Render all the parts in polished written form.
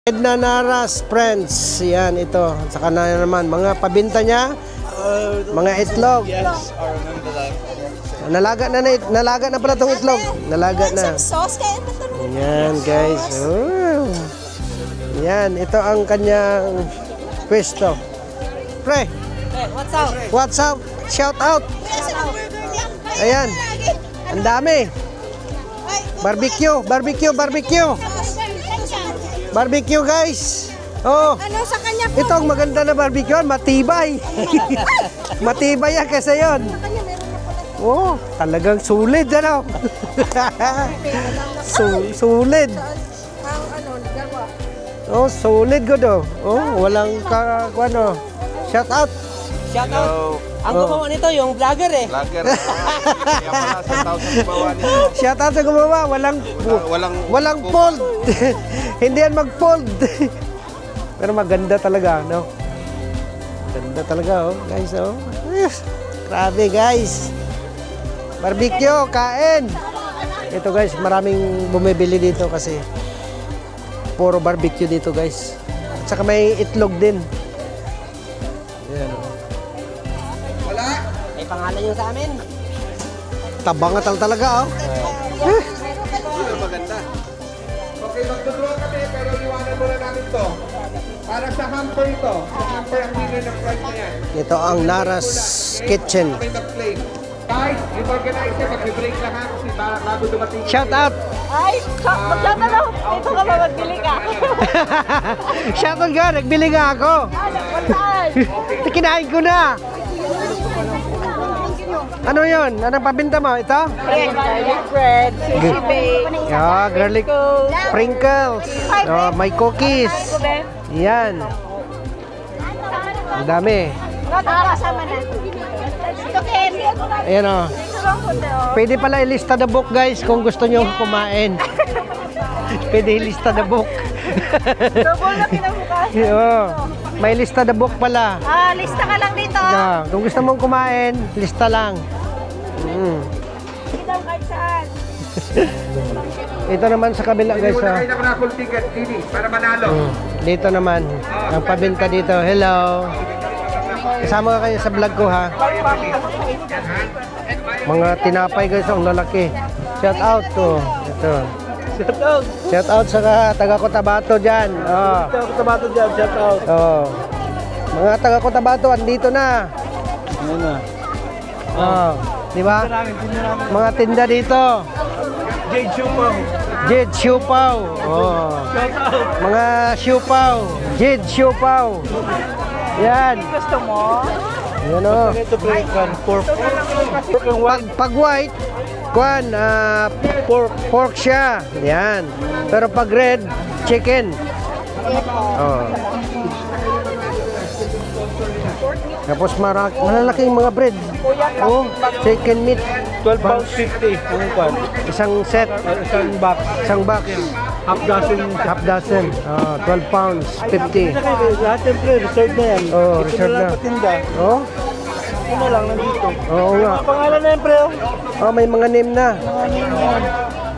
Edna Naras Friends. Yan, ito. Saka na naman, mga pabinta niya, mga itlog. Yes, I remember that. Nalaga na pala tong itlog. Nalaga na. Sauce kaya ito. Yan, guys. Oh. Yan, ito ang kanyang pwesto. Pre, What's up? what's up? Shout out. Ayan. Ang dami. Barbecue, barbecue, barbecue. Barbecue, guys. Oh. Ano sa kanya po? Ito ang maganda na barbecue, matibay. Matibay yan kasi yun. Oh, talagang sulit, ano? Sulit. Ang ano, gawa. Oh, sulit good, oh. Oh, walang ano. Shout out. Shout out. Ang gumawa nito, yung vlogger eh. Vlogger. Kaya pala sa tao sa gumawa nito. Shout out sa gumawa, walang fold. Hindi yan mag-fold. Pero maganda talaga, no? Ganda talaga, oh, guys, oh. Grabe, guys. Barbecue, kain. Ito, guys, maraming bumibili dito kasi puro barbecue dito, guys. At saka may itlog din. Ayan, oh. May pangalan yun sa amin. Tabangat talaga, oh. Maganda. Okay, magdodraw kami pero iwanan muna namin to. Para sa hamper ito. Sa hamper ang winner ng prize na yan. Ito ang Naras Kitchen. Okay, mag-play. Guys, yung organizer, mag-break na ha. Kasi bago dumating. Shout out! Ay, magkata na. Dito ka ba magbili ka? Shout out ka! Nagbili nga ako! Saan? Kinain ko na! Ano yun? Anong pabinta mo? Ito? Garlic bread, sushi bake. Yeah, garlic sprinkles. Oh, may cookies. Yan. Ang dami. Kasama na. Ito, Ken. Ayan o. Pwede pala ilista the book, guys, kung gusto nyo kumain. Pwede ilista the book. Double na kinabukas. Oo. May lista the book pala. Lista ka lang dito. Kung gusto mong kumain, lista lang. Kitang kahit saan. Ito naman sa kabila, guys. Hindi mo na kayo ng raffle ticket, Dini, para manalo. Dito naman, ang pabinta dito. Hello. Kasama ka kayo sa vlog ko, ha? Mga tinapay, guys, ang lalaki. Shout out to. Ito. Shout out. Shout out sa taga Cotabato dyan. Oh. Tabato dyan, shout out. Oh. Mga taga Cotabato, andito na. Ayan na. Oh. Di ba? Mga tinda dito. Jade Chupaw. Jade Siupaw. Oh. Shout out. Mga siupaw. Jade Siupaw. Yan. Gusto mo? Yan o. Ito break kan. Pork. Pag white, kuan, pork siya. Yan. Pero pag red, chicken. Oh. Tapos malalaking mga bread. Oh, chicken meat. 12 pounds 50. Ang kwan. Isang set. Isang box. Isang box. Half dozen. Half dozen. Oh, 12 pounds, 50. Lahat yung pre, reserve na yan. Oh, Ito reserve na lang na. patinda. Oh, Ito na lang nandito. oo nga. Ang pangalan na yan pre. Oh, may mga name na.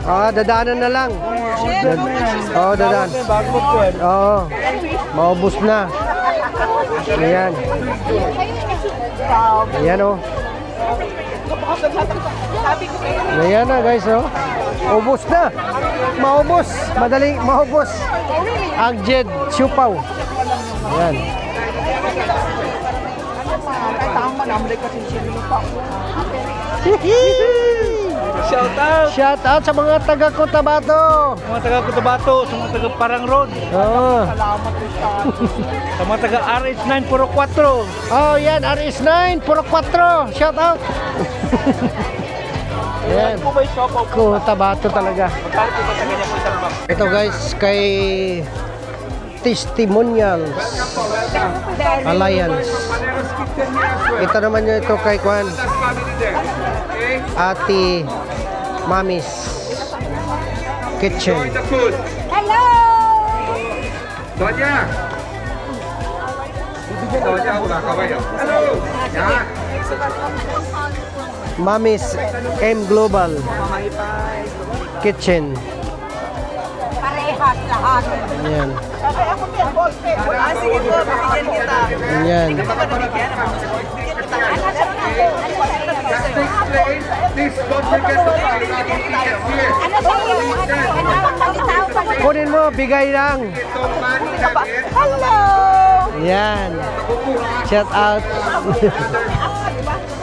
Ah, dadaanan na lang. Oh, dadaan. Bago mag-kwan. Oo. Maubos na. Ayan. Ayan, oh. Ayan na, guys, oh. Ubos na. Maubos. Madaling maubos. Ang Jade Siupaw. Ayan. Shout out. Shout out sa mga taga Cotabato. Mga taga Cotabato, sa mga taga Parang Road. Oo. Sa mga taga RH9 Puro 4. Oh, yan. RS9. Puro 4. Shout out. Ayan. Po ba yung shop out? Cotabato talaga. Magkano po ba sa ganyan po isang box? Ito, guys, kay Testimonials Alliance. Ito naman yung ito kay Kwan. Ate Mami's Kitchen. Hello! Sonia! Sonia, wala ka ba yun? Hello! Yan! Mami's M Global Kitchen. Pareha. cash lahat. Yan. Sabi ako din, ball pen. Ah, sige po, bibigyan kita. Yan. That takes place. Please don't forget to buy raffle tickets here. Ano sa'yo? Kunin mo, bigay lang. Itong money natin, Hello! Yan. Shout out.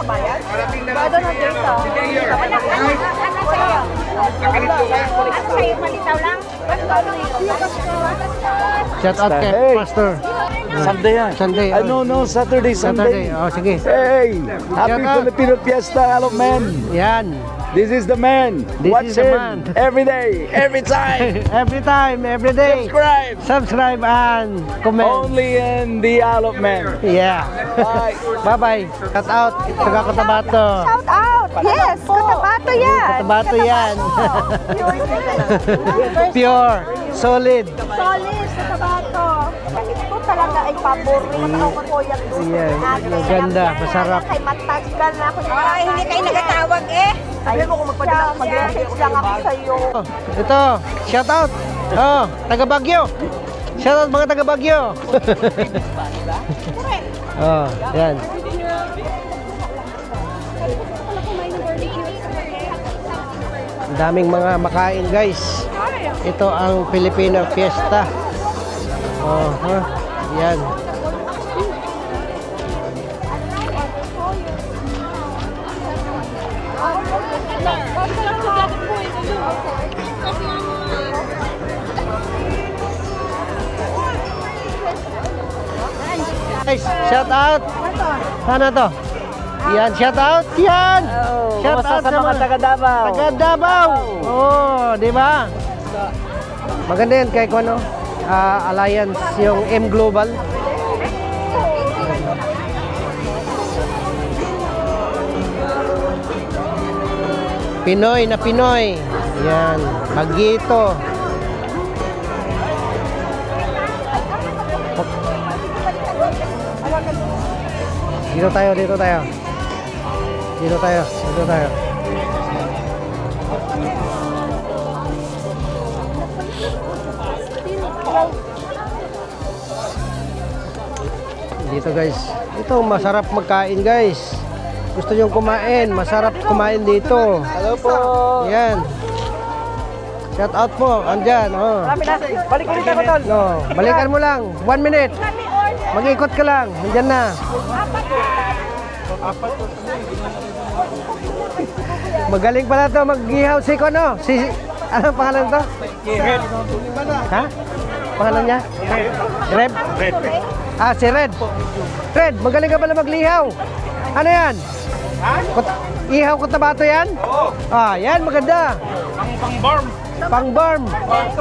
parating na Bado ng data. mayor. Ano sa'yo? Nakalito ka. Ano sa'yo? Malitaw lang? Shout out kay Hey. Pastor. Sunday yan. Sunday. No, Saturday, Saturday. Oh, sige. Hey, happy Shout out. Filipino Fiesta, hello man. Yan. This is the man. This Watch is the him man. every day, every time. Every time, every day. Subscribe. Subscribe and comment. Only in the Isle of Man. Yeah. Bye. Bye-bye. Shout out. Taga Cotabato. Shout out! Yes! Katabato yan! Cotabato yan. Pure. Solid. Solid sa Katabato. Ito talaga ay paborito ko yung gusto Yeah, natin. maganda, masarap. Kay matagdan na ako. Ay, hindi kayo nagatawag eh. Sabi mo kung mag-message lang ako sa'yo. Ito, shout out. Oh, taga Baguio. Shout out mga taga Baguio. Oh, yan. Ang daming mga makain, guys. Ito ang Filipino Fiesta. Oh, huh? Yan. Guys, shout out. Sana to? Yan, shout out. Yan. Shout out sa mga taga Davao. taga Davao. Oh, di ba? Maganda yan kay Kono. Alliance yung M Global. Pinoy na Pinoy. Yan, Magito. Dito tayo, dito tayo. Dito tayo, dito tayo. Dito guys. Ito masarap magkain guys. Gusto nyo kumain, masarap kumain dito. Hello po. Yan. Shout out po, andyan. Oh. Balik ulit ako tol. No, balikan mo lang. 1 minute. Mag-ikot ka lang. Andyan na. Magaling pala to mag-ihaw si Kono. Ano pangalan to? Red. Ha? Pangalan niya? Red? Red. Ah, si Red. Red, magaling ka pala maglihaw. Ano yan? Ihaw Cotabato yan? Oo. Ah, yan, maganda. Ang pang-barm. Pang-barm.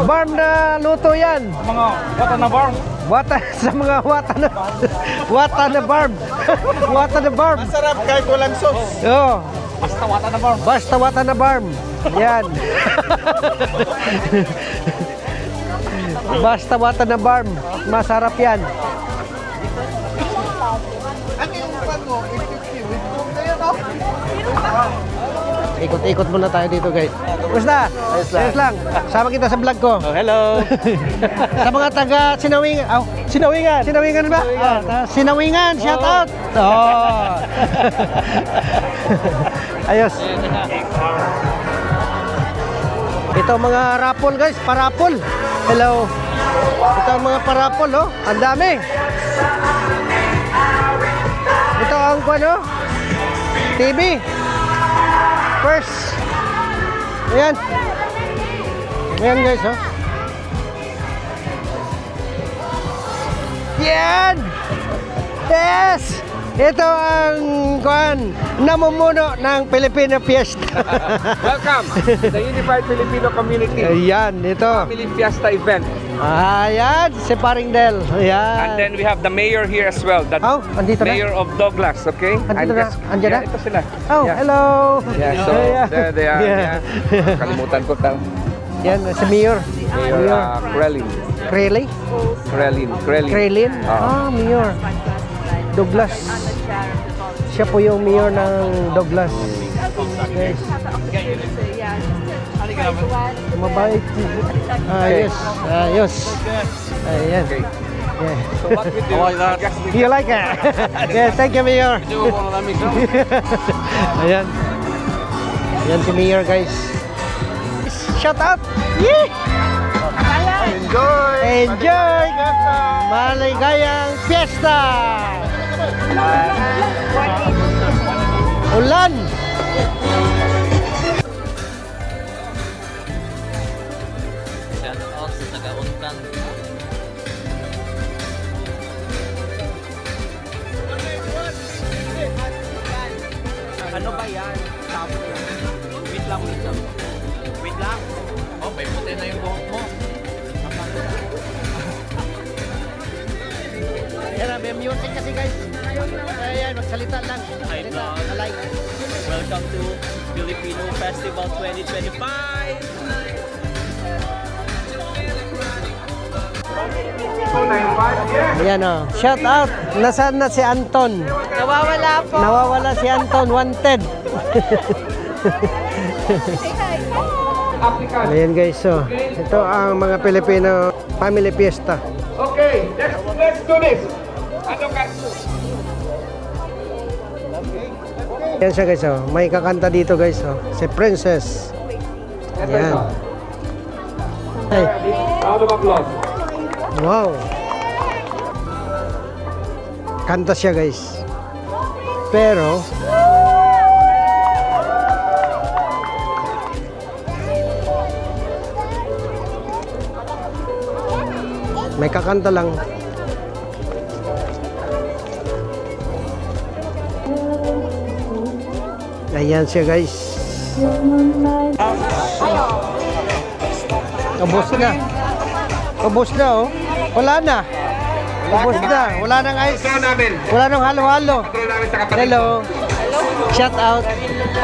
Barm na luto yan. Mga wata na barm. Wata sa mga wata na barm. Wata na barm. Masarap kahit walang sauce. Oo. Basta wata na barm. Basta wata na barm. Yan. Basta wata na barm. Masarap yan. Ikot-ikot muna tayo dito guys. Basta? Ayos lang. Sama kita sa vlog ko. Oh, hello. Sa mga taga Sinawingan. Oh, Sinawingan. Sinawingan ba? Sinawingan, shout out. Oh. Ayos. Ito mga rapol guys, parapol. Hello. Ito ang mga parapol, oh. Ang dami. Ito ang ano? TV. First. Ayan. Ayan guys, oh. Yan! Yes! Ito ang kuan namumuno ng Filipino Fiesta. Welcome to the Unified Filipino Community Ayan, ito. Family Fiesta event. Ayan, si Paring Del. Ayan. And then we have the mayor here as well. The Oh, andito na? mayor of Douglas, okay? Andito na? Andyan na? Yeah, ito sila. Oh, Yeah. hello. Yeah, so Yeah. there they are. Yeah. Yeah. Kalimutan ko tao. Yan, si Mayor. Mayor Krelin. Krelin? Krelin? Ah. Ah, Mayor. Douglas. Siya po yung Mayor ng Douglas. Yes. Mabait. Ayos. Ayos. Ayan. Yeah. You like it? Yeah, thank you, Mayor. Ayan. Ayan si Mayor, guys. Shout out! Yeah! Enjoy! Enjoy! Maligayang fiesta! Ulan! Shout out sa taga-Untan. Ano ba yan? Tapo yan. Wait lang, wait lang. Wait lang. Oh, may puti na yung buhok mo. Ayan, may music kasi, guys. Ayan, magsalita lang. Hi, vlog. Welcome to Filipino Festival 2025! Ayan, oh. Shout out! Nasaan na si Anton? Nawawala po. Nawawala si Anton, wanted. Applicant. Ayan, guys, so. Ito ang mga Pilipino family fiesta. Okay, let's do this. Ano ka? Ayan siya, guys, oh. May kakanta dito, guys, oh. Si Princess. Ayan. Ay, Round of applause. wow. Kanta siya, guys. Pero may kakanta lang. Ayan siya, guys. Ubos na. Ubos na, oh. Wala na. Ubos na. Wala nang ice. Control namin. Wala nang halo-halo. Control namin sa kapatid. Hello. Shout out.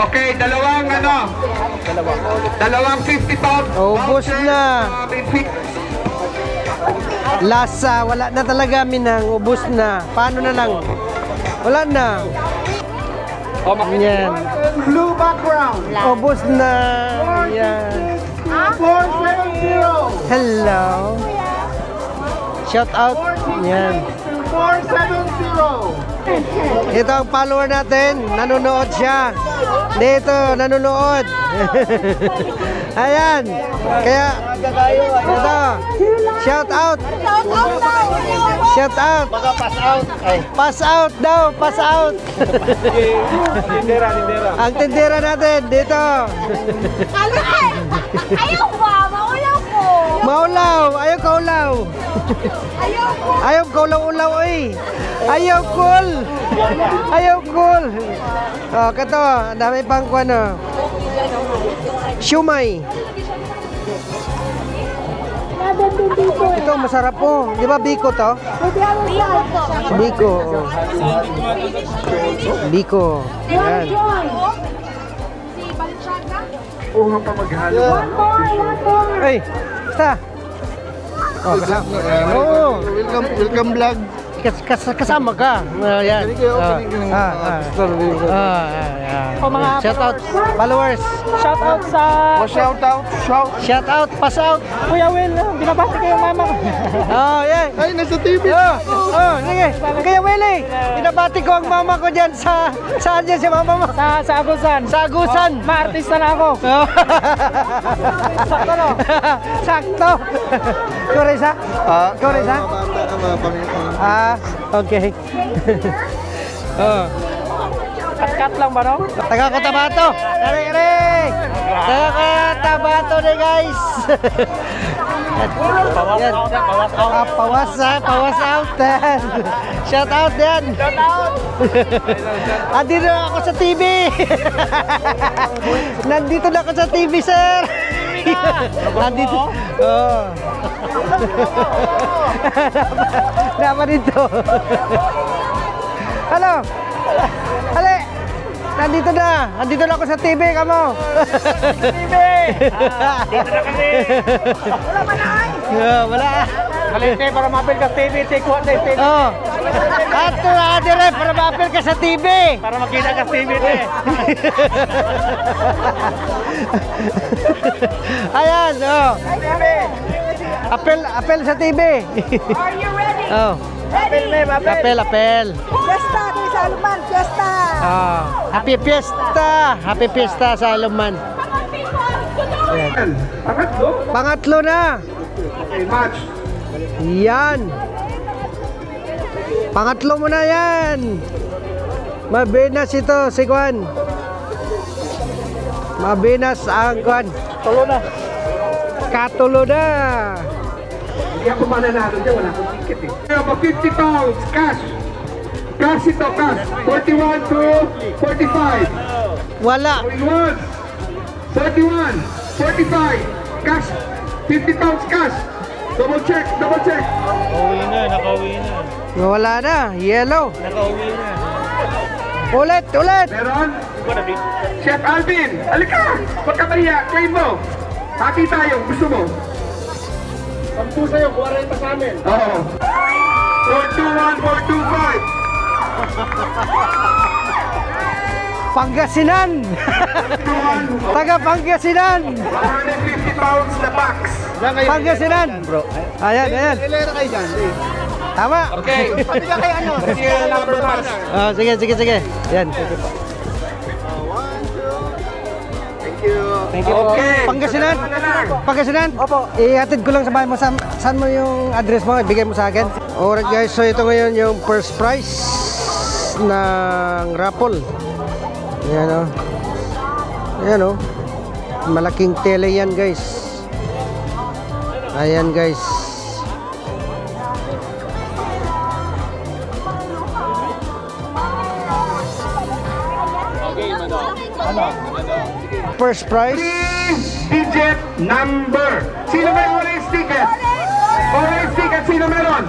Okay, dalawang ano? Dalawang 50 pound. Ubos na. Midfield. Lasa. Wala na talaga, Minang. Ubos na. Paano na lang? Wala na. Yan. Blue background. Ubos na. Yan. 470. Hello. Shout out. Yan. 470. Ito ang follower natin. Nanonood siya. Dito, nanonood. Ayan. Kaya, ito. Shout out. Shout out. Pass out. Ay. Pass out daw. Pass out. Tindera. Ang tindera natin. Dito. Ayaw ba? Maulaw ko. Maulaw. Ayaw kaulaw. Ayaw ko. Ayaw kaulaw-ulaw eh. Ayaw cool. Ayaw cool. Oh, kato. Dami pang ano. Shumay. Ito masarap po. Di ba biko to? Biko. Oh. Biko. Yan. Ay, basta. Oh, kasama. Oh. Welcome vlog. Kasama ka. Yan. Shout out followers. Shout out sa... Shout out, pass out. Kuya Will, binabati ko yung mama ko. Oh, yan. Ay, nasa TV. Oh, sige. Kaya Willie, binabati ko ang mama ko dyan sa... Saan dyan si mama mo? Sa Agusan. Sa Agusan. Ma-artista na ako. Oh. Sakto no? Sakto. Ikaw rin sa? Ikaw rin sa? Ah, okay. Oh. Cut lang ba no? Taga Cotabato. Kare. Taga Cotabato na guys. Yan. Pawas out. Shout out yan. Shout out. Andito na ako sa TV. Nandito na ako sa TV, sir. Nandito. Oh. Dapat dito. Hello. Ale. Nandito na ako sa TV, kamo. TV. Dito na kami. Wala man ay. Wala. Kalite para mapil ka TV, take one day TV. Oh. Ato na dire para ma-appeal ka sa TV. Para makita ka TV te. Ayan, oh. Apel sa TV. Are you ready? Oh. Ready? Apel. Fiesta, di sa Aluman, fiesta! Oh. Happy Fiesta sa Aluman. Ayan. Pangatlo. Pangatlo na. Okay, match. Yan. Pangatlo mo na yan. Mabinas ito, si Kwan. Mabinas ang Kwan. Tulo na. Katulo na. Hindi ako mananalo dyan, wala akong ticket eh. Kaya pa 50 pounds, cash. Cash ito, cash. 41 to 45. Wala. Going once. 41, 45. Cash. 50 pounds cash. Double check, double check. Nakauwi na, nakauwi na. Wala na. Yellow. Nakauwi na. Ulit. Meron? Chef Alvin, halika! Huwag ka mahiya, claim mo. Hati tayo, gusto mo. 10 sa'yo, 40 sa amin. Oo. 421, 425. Pangasinan. 421, Taga Pangasinan. 150 pounds na box. Pangasinan. Bro. Ayan. Ilera kayo dyan, Tama. Okay. Sabi ka kay ano? Sige, number match. Sige. Yan. Thank you. Okay. Pangasinan? Opo. Ihatid ko lang sa bahay mo. Saan mo yung address mo? Ibigay mo sa akin. Alright guys, so ito ngayon yung first prize ng raffle. Ayan o. Malaking tele yan guys. Ayan guys. First prize. 3-digit number. Sino may orange ticket? Orange ticket, sino meron?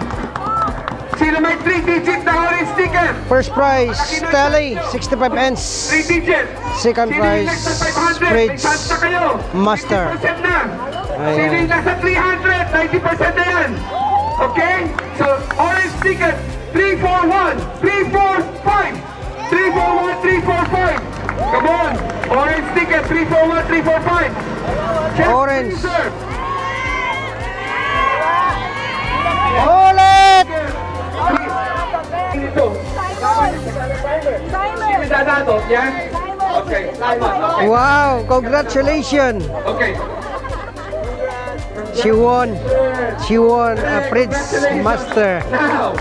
Sino may 3-digit na orange ticket? First prize, tele, 65 ends. 3-digit. Second Sino yung prize, nasa 500? May spreads, chance na kayo. master. 90% na. Ayan. Sino yung nasa 300? 90% na yan. Okay? So, orange ticket, 341, 345. 341, 345. Come on. Orange ticket, 341, 345. Check, Orange. please, sir. Ulit! Ito. Sino dadato? Yan? Okay. Tama. Okay. Wow, congratulations! Okay. She won a Fridge Master. Now.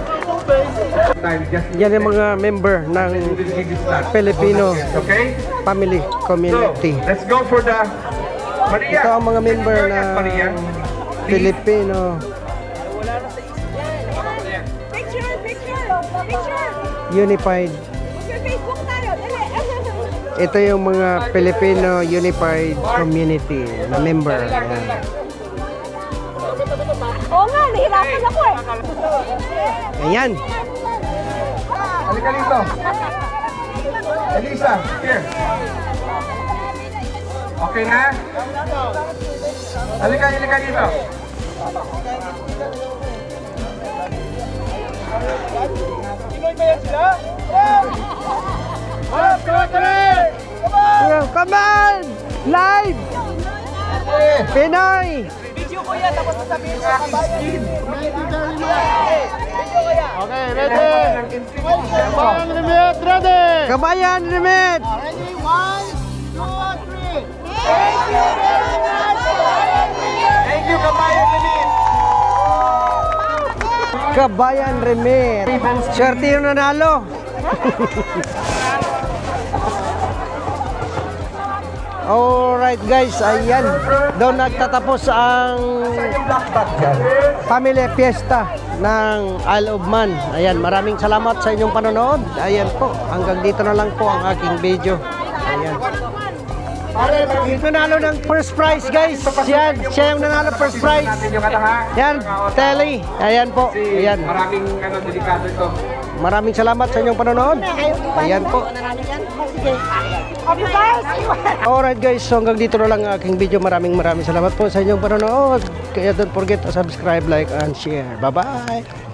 Time, just Yan ang mga member ng Filipino okay? Family So, Community. let's go for the Maria. Ito ang mga member Maria. ng Filipino Picture! Unified. Facebook tayo, dali! Ito yung mga Filipino Unified Community na member. Ayan. Oo nga, nahirapan ako eh. Ayan. Halika dito. Elisa, here. Okay na? Halika dito. Come on! Live! Pinoy! Okay, ready? Kabayan Remit! Thank you, Kabayan Limit. Kabayan Remit! Swerte yung nanalo! Alright guys, ayan. Doon nagtatapos ang Family Fiesta ng Isle of Man. Ayan, maraming salamat sa inyong panonood. Ayan po, hanggang dito na lang po ang aking video. Ayan. Nanalo ng first prize guys. Yan, siya yung nanalo first prize. Yan, Telly. Ayan po. Ayan. Maraming delikado ito. Maraming salamat sa inyong panonood. Ayan po. Alright guys, so hanggang dito na lang ang aking video. Maraming salamat po sa inyong panonood. Kaya don't forget to subscribe, like, and share. Bye-bye!